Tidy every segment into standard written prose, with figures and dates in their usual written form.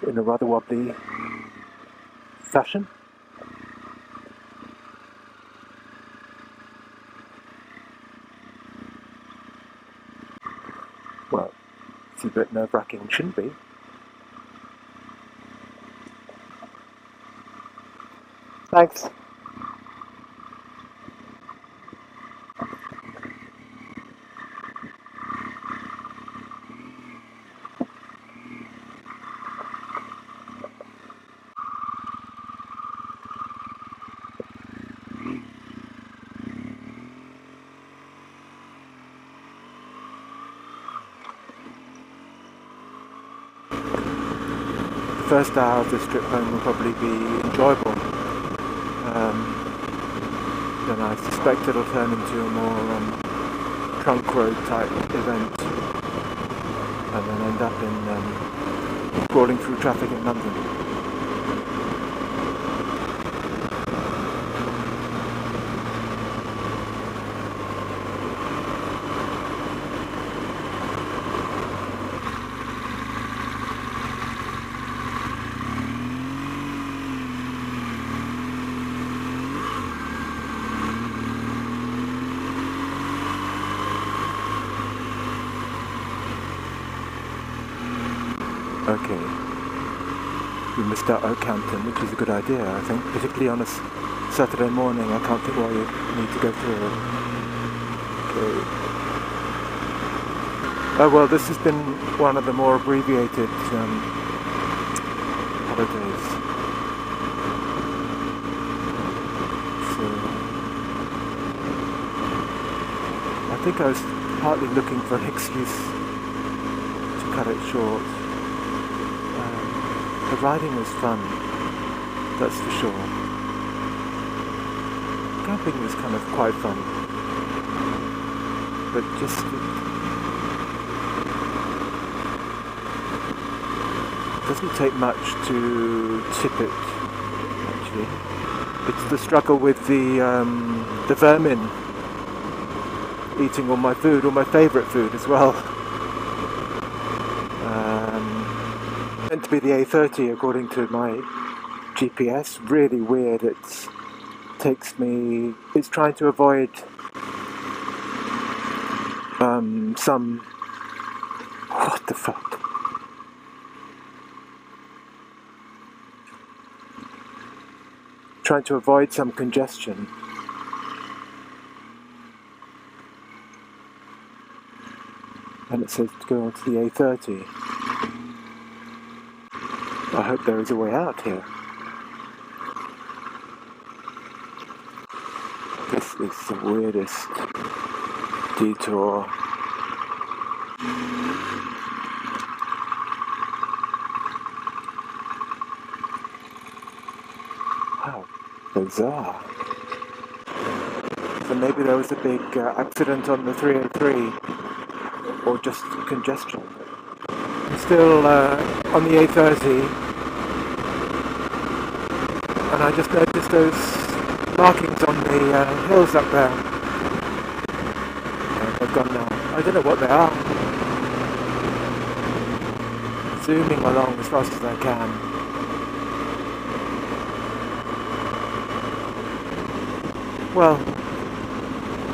in a rather wobbly fashion. Well, it's a bit nerve-wracking, shouldn't be. Thanks. The first hour of this trip home will probably be enjoyable. Then I suspect it'll turn into a more trunk road type event, and then end up in crawling through traffic in London. Okay, we missed out Oakhampton, which is a good idea, I think, particularly on a Saturday morning. I can't think why you need to go through it. Okay. Oh well, this has been one of the more abbreviated holidays. So, I think I was partly looking for an excuse to cut it short. The riding was fun, that's for sure. Camping was kind of quite fun, but just it doesn't take much to tip it, actually. It's the struggle with the vermin eating all my food, all my favourite food as well. Meant to be the A30 according to my GPS. Really weird. It's trying to avoid what the fuck? Trying to avoid some congestion. And it says to go onto the A30. I hope there is a way out here. This is the weirdest detour. How bizarre. So maybe there was a big accident on the 303, or just congestion. I'm still on the A30, and I just noticed those markings on the hills up there. They've gone now. I don't know what they are. Zooming along as fast as I can. Well,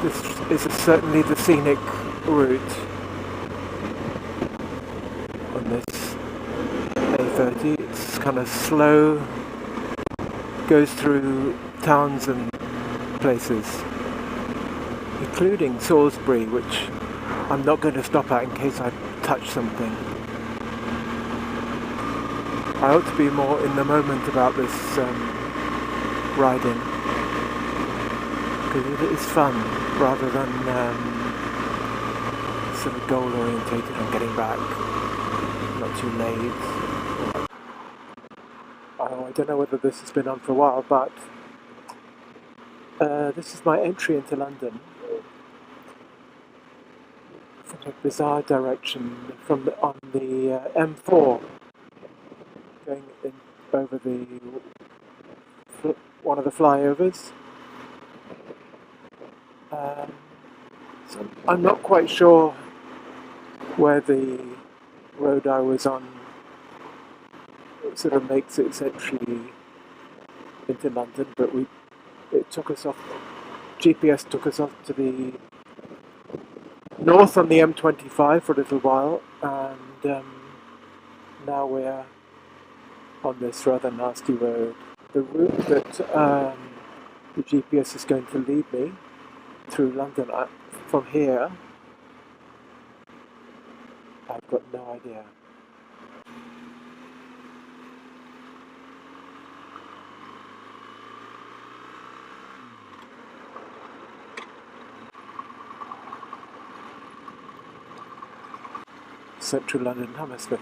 this is certainly the scenic route on this A30. It's kind of slow, goes through towns and places, including Salisbury, which I'm not going to stop at in case I touch something. I ought to be more in the moment about this riding, because it is fun rather than sort of goal orientated on getting back, not too late. I don't know whether this has been on for a while, but this is my entry into London from a bizarre direction on the M4, going in over one of the flyovers. So I'm not quite sure where the road I was on sort of makes its entry into London, but it took us off. GPS took us off to the north on the M25 for a little while, and now we're on this rather nasty road. The route that the GPS is going to lead me through London from here, I've got no idea. Central London, Hammersmith.